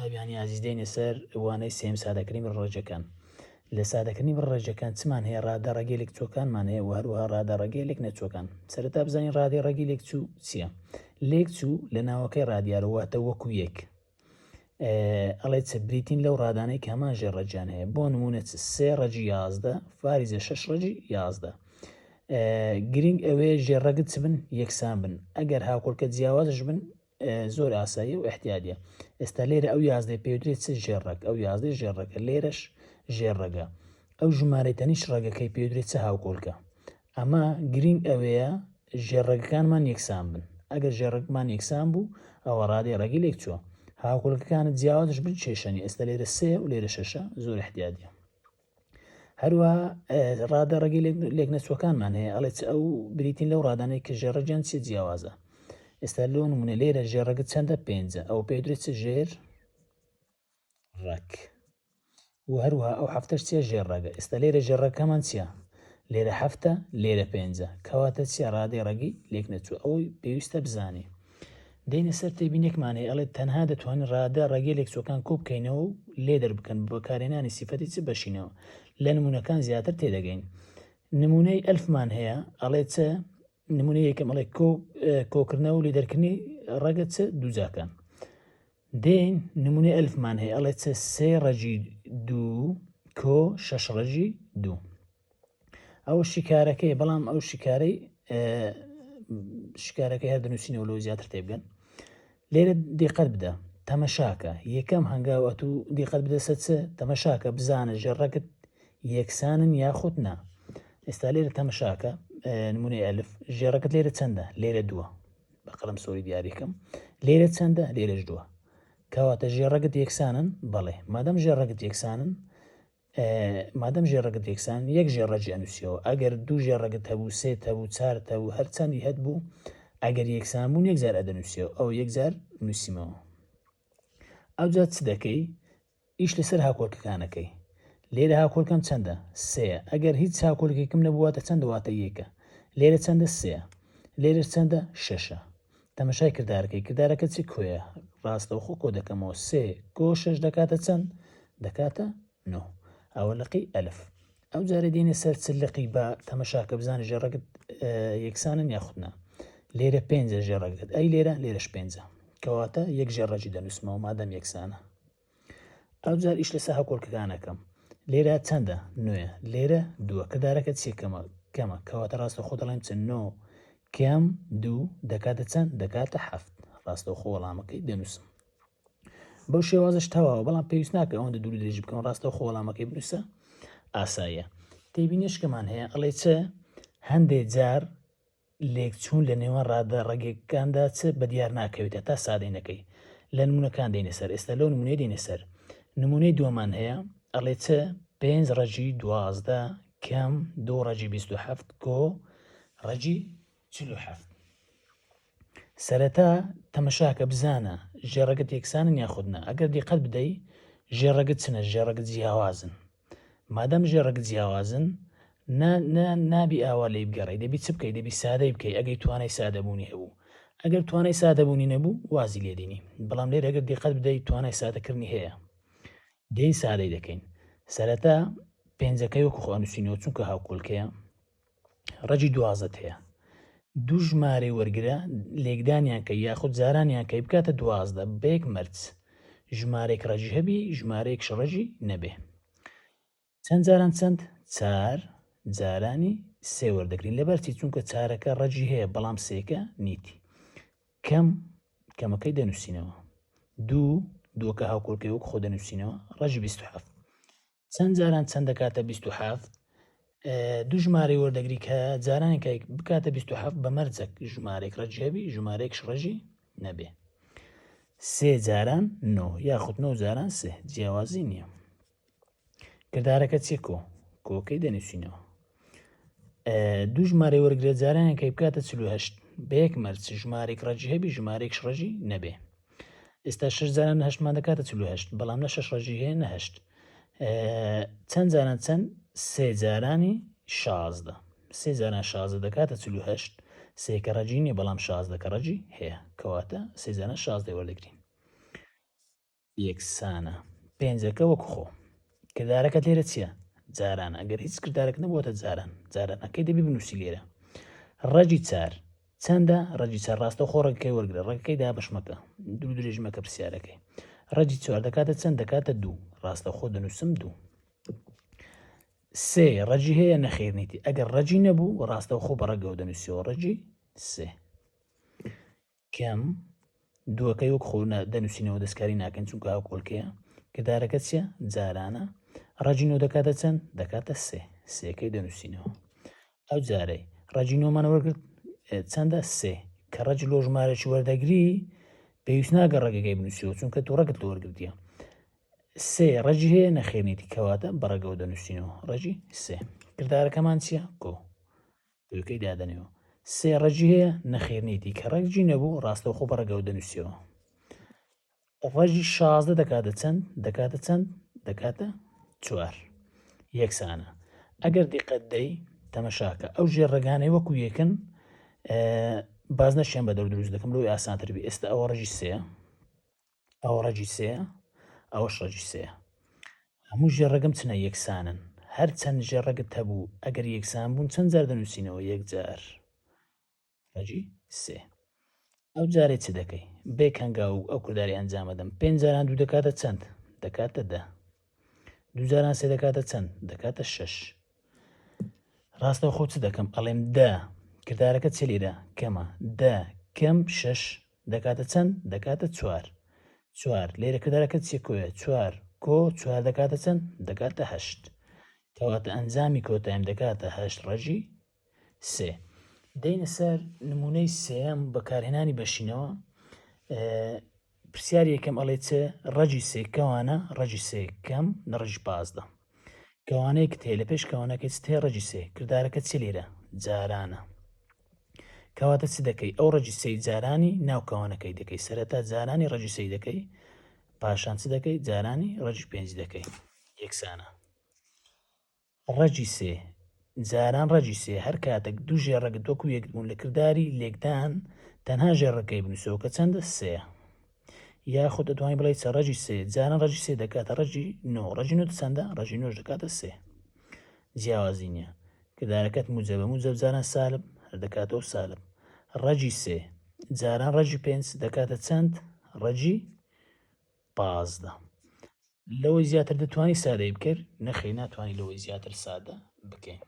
ئابیانی ئازیز دێنێ سەر وانەی سێم سادەکردنی بڕۆژەکان. لە سادەکردنی بڕێژەکان چمان هەیە ڕادە ڕەگەلێک چۆکانمان هەیە و هەروەها ڕادە ڕەگەلێک نەچۆکان. سەرەتا بزانین ڕادی ڕەگی لێک چوو چییە؟ لێک چوو لە ناوەکەی ڕادیارەوەتە وەکو یەک ئەڵێ چ بریتین لەو ڕادانەی کە هەمان ژێڕەجیان هەیە. بۆ نمونە سێ ڕەجی 11 فاریزە 6 ڕەجی 11. گرنگ ئەوەیە ژێڕەگت چ بن یەکسان بن. ئەگەر هاوکۆڵکە جیاوازش بن زۆر ئاسایی و احتیادیە. ئێستا لێرە ئەو 11 پێدرێت چ ژێڕک، ئەو 11 ژێڕەکە، لێرەش ژێڕەگە. ئەو ژمارەی تەنیش ڕێگەکەی پێدرێت چه هاوکۆڵکە. ئەمە گرنگ ئەوەیە ژێڕەکەکانمان یەکسان بن. ئەگەر ژێڕەکمان یەکسان بوو ئەوە ڕادی ڕەگی لێک چووە. هاوکۆڵکەکانت جیاوازش بن چێشەنی. ئێستا لێرە سێ و لێرە شەشە زۆر احتیادیە. هەروەها ڕادە ڕەگی لێک نەچووەکانمان هەیە. ئەڵێ ئەو بریتین لەو ڕادانەی کە ژێڕەجیان چی جیاوازە. ئێستا لۆ نمونە لێرە ژێڕەکەت چەندە 5 ئەو پێدرێت چ ژێر ڕەک و هەروەها ئەو هەفتەش چیە ژێڕەگە. ئێستا لێرە ژێڕەکەمان چییە؟ لێرە هەفتە لێرە 5 کەواتە چیە ڕادی ڕەگی لێک نەچوو. ئەوەی پێویستە بزانێ. دێنە سەر تێبینێکمانەیە ئەڵێ تەنها دەتوانین ڕادە ڕەگی لێکچۆکان کۆ بکەینەوە و لێ دەربکەن بەکارهێنانی سیفەتی چ بەشینەوە. لە نمونونەکان زیاتر تێدەگەین. نمونەی ئەلفمان هەیە ئەڵێ چە نمونە یەکەم ئەڵێ کۆکردنەوە و لێدەرکردنی ڕەگە چ دووجاکان. دێن نمونەی ئەلفمان هەیە ئەڵێ چە 3 ڕەجی 2 کۆ 6 ڕەجی 2. ئەو شیکارەکەی بەڵام ئەو شکارەکەی هەر دەنووسینەوە لەوە زیاتر تێبگەن. لێرە دیقەت بدە تەمەشاکە یەکەم هەنگاوەت و دیقەت بدەسە چ تەمەشاکە بزانە ژێڕەکەت یەکسانن یاخود نا. ئێستا لێرە تەمەشاکە نمونەی ئەلف ژێڕەکەت لێرە چەندە؟ لێرە 2 بە قەڵەم سۆری دیاریکەم. لێرە چەندە؟ لێرەش 2 کەواتە ژێڕەکەت یەکسانن؟ بەڵێ مادەم ژێڕەکەت یەکسانن مادەم ژێڕەکەت یەکسان یەک ژێڕەجی ئەنووسیەوە. ئەگەر دوو ژێڕەکەت هەبوو سێت هەبوو چارت هەبوو هەرچەندی هەت بوو ئەگەر یەکسان بوون یەکجار ئەدەنووسیەوە ئەو یەکجار نووسیمەوە. ئەوجا چ دەکەی؟ ئیش لەسەر هاوکۆڵکەکانەکەی. لێرە هاوکۆڵکەم چەندە؟ 3 ئەگەر هیچ هاوکۆڵکێکم نەبوواتە چەند واتە یەکە. لێرە چەندە؟ 3 لێرە چەندە؟ 6. تەمەشای کردارەکەی کردارەکە چی کۆیە؟ ڕاستەوخۆ کۆ دەکەمەوە 3 کۆ 6 دەکاتە چەند؟ دەکاتە 9. ئەوە لەقی ئەلف. ئەو جارە دێنێ سەر چ لەقی بە تەمەشاکە بزانە ژێڕەکەت یەکسانن یاخودنا. لێرە 5 ژێڕەکەت ئەی لێرەش 5 کەواتە یەک ژێڕەجی دەنووسمەوە مادەم یەکسانە. ئەو جار ئیش لەسەر هاوکۆڵکەکانەکەم. لێرە چەندە؟ 9 لێرە 2 کردارەکەت چی کەمە کەواتە ڕاستەوخۆ دەڵێن چ 9 کەم 2 دەکاتە چەند؟ دەکاتە 7. ڕاستەوخۆ وەڵامەکەی دەنووسم. بەو شێوازش تەواوە بەڵام پێویست ناکە ئەوەندە دوور درێژ بکەم ڕاستەوخۆ وەڵامەکەی بنووسە ئاساییە. تێبینێشکەمان هەیە ئەڵێ چە هەندێک جار لێکچوون لە نێوان ڕادە ڕەگەکاندا چ بە دیار ناکەوێتە تا سادەی نەکەی. لە نمونونەکان دێنێ سەر. ئێستا لەو نمونەی دێنێ سەر. نمونەی دووەمان هەیە ئەڵێ چە 5 ڕەجی 12 کەم 2 ڕەجی 27 کۆ ڕەجی 47. سەرەتا تەمەشاکە بزانە ژێڕەکەت یەکسانن یاخودنا. ئەگەر دیقەت بدەی ژێڕەکەت چنە؟ ژێڕەکەت جیاوازن. مادەم ژێڕەکەت جیاوازن نابی ئاوا لێ بگەڕی دەبی چ بکەی؟ دەبی سادەی بکەی ئەگەی توانای سادەبوونی هەبوو. ئەگەر توانای سادەبوونی نەبوو وازی لێدێنی. بەڵام لێرە ئەگەر دیقەت بدەیت توانای سادەکردنی هەیە دێی سادەی دەکەین. سەرەتا پێنجەکەی وەکو خۆ ئەنووسینەوە چونکە هاوکۆڵکەیە ڕەجی 12 هەیە. دوو ژمارەی وەرگرە لێکدانیان کە یاخود جارانیان کەی بکاتە 12 بەیەک مەرج. ژمارەیەک ڕەجی هەبی ژمارەیەک ڕەجی نەبێ. چەند جاران چەند؟ 4 جارانی 3 وەردەگرین لەبەرچی چونکە 4ەکە ڕەجی هەیە بەڵام 3کە نیتی. کەمەکەی دەنووسینەوە. 2کە هاوکۆڵکەی وەک خۆ دەنووسینەوە ڕەجی 27. چەند جاران چەند دەکاتە 27 دوو ژمارەی وەردەگری کە جارانێکە بکاتە 27 بە مەرجەک ژمارێک ڕەجی هەبی ژمارەیەک ڕەجی نەبێ. 3 جاران 9 یاخود 9 جاران 3 جیاوازی نییە. کردارەکە چی کۆکەی دەنووسینەوە. دوو ژمارەی وەرگرە جارانێکەی بکاتە 48 بەیەک مەرج ژمارێک ڕەجی هەبی ژمارێک ڕەجی نەبێ. ئێستا 6 جاران 8مان دەکاتە 48 بەڵام لە 6 ڕەجی هەیە نە 8. چەند جاران چەند؟ 3 جارانی 16 3 جاران 16 دەکاتە 48 سێکە ڕەجی نیە بەڵام 16 ڕەجی هەیە کەواتە 3 جاران 16 وەردەگرین. یەکسانە. پێنجەکە وەکو خۆ. کردارەکەت لێرە چییە؟ جارانە. ئەگەر هیچ کردارێک نەبووەتە جارانەکەی دەبی بنووسی لێرە. ڕەجی 4 چەندە؟ ڕەجی 4 ڕاستە خۆ ڕێگەکەی وەرگرە، ڕێگەکەی دا بەشمەکە، دوو درێژمەکە پرسیارەکەی. ڕەجی 4 دەکاتە چەند؟ دەکاتە 2. ڕاستە خۆ دەنووسم 2. 3 ڕەجی هەیە نەخێرنیتی. ئەگەر ڕەجی نەبوو ڕاستەوخۆ بە ڕەگەوە دەنووسیەوە ڕەجی 3. کەم دووەکەی وەک خۆ دەنووسینەوە دەستکاری ناکەن چونکە هاو کۆڵکەیە. کردارەکە چییە؟ جارانە. ڕەجی 9 دەکاتە چەند؟ دەکاتە 3. 3کەی دەنووسینەوە. ئەو جارەی ڕەجی 9مان وەرگرت چەندە؟ 3 کە ڕەج لۆ ژمارەی وەردەگری پێویست ناگە ڕێگەکەی بنووسیەوە چونکە تو ڕەگت لە وەرگرتیە. 3 ڕەجی هەیە نەخێنیتی کەواتە بەڕێگەوە دەنووسینەوە ڕەجی 3. کردارەکەمان چییە؟ کۆ دووکەی دادەنێەوە. 3 ڕەجی هەیە نەخێنیتی کە ڕەجی نەبوو ڕاستەوخۆ بەڕێگەوە دەنووسیەوە. ڕەجی 16 دەکاتە چەند؟ دەکاتە چەند؟ دەکاتە 4. یەکسانە. ئەگەر دیقەت دەی تەمەشاکە ئەو ژێڕەگانەی وەکو یەکن باز نەشیان بە دروست دەکەم لەوەی ئاسانتر بێ. ئێستا ئەوە ڕەجی 3 ئەوە ڕەجی 3 ئەوەش ڕەجی 3. هەموو ژێڕەگەم چنە یەکسانن. هەر چەند ژێڕەگت هەبوو ئەگەر یەکسان بوون چەند جار دەنووسینەوە؟ 1 جار. ڕەجی 3. ئەو جارێ چ دەکەی؟ بێک هەنگا و ئەو کرداری ئەنجامەدەم. 5 جاران 2 دەکاتە چەند؟ دەکاتە 10. 2 جاران 3 دەکاتە چەند؟ دەکاتە 6. ڕاستەوخۆ خۆ چ دەکەم؟ ئەڵێم 10 کردارەکە چ لێرە؟ کەمە. 10 کەم 6 دەکاتە چەند؟ دەکاتە 4. 4 لێرە کردارەکە چیە؟ کۆیە. 4 کۆ 4 دەکاتە چەند؟ دەکاتە 8. کەواتە ئەنجامی کۆتاییم دەکاتە 8 ڕەجی 3. دەینە سەر نمونەی سێەم بەکارهێنانی بەشینەوە. پرسیاری یەکەم ئەڵێ چێ؟ ڕەجی 3 کەوانە ڕەجی 3 کەم ڕەجی 15. کەوانەیەک تێ لە پێش کەوانەکەی تێ ڕەجی 3 کردارەکە چی لێرە؟ جارانە. کەواتە چ دەکەی؟ ئەو ڕەجی 3 جارانی ناو کەوانەکەی دەکەی. سەرەتا جارانی ڕەجی 3 دەکەی پاشان چ دەکەی؟ جارانی ڕەجی 5 دەکەی. یەکسانە. ڕەجی 3 جاران ڕەجی 3 هەر کاتێک دوو ژێڕەگت وەکو یەکبوون لە کرداری لێکدان تەنها ژێڕەکەی بنووسەوە کە چەندە؟ 3. یاخود دەتوانین بڵێ چە ڕەجی 3 جاران ڕەجی 3 دەکاتە ڕەجی 9. ڕەجی 9 چەندە؟ ڕەجی 9 دەکاتە 3. جیاوازی نییە. کردارەکەت موجەبە موجەب جاران سالب هەر دەکاتەوە سالب. ڕەجی 3 جاران ڕەجی 5 دەکاتە چەند؟ ڕەجی 15. لەوەی زیاتر دەتوانی سادەی بکرد؟ نەخێ ناتوانانی لەوەی زیاتر سادە بکەین.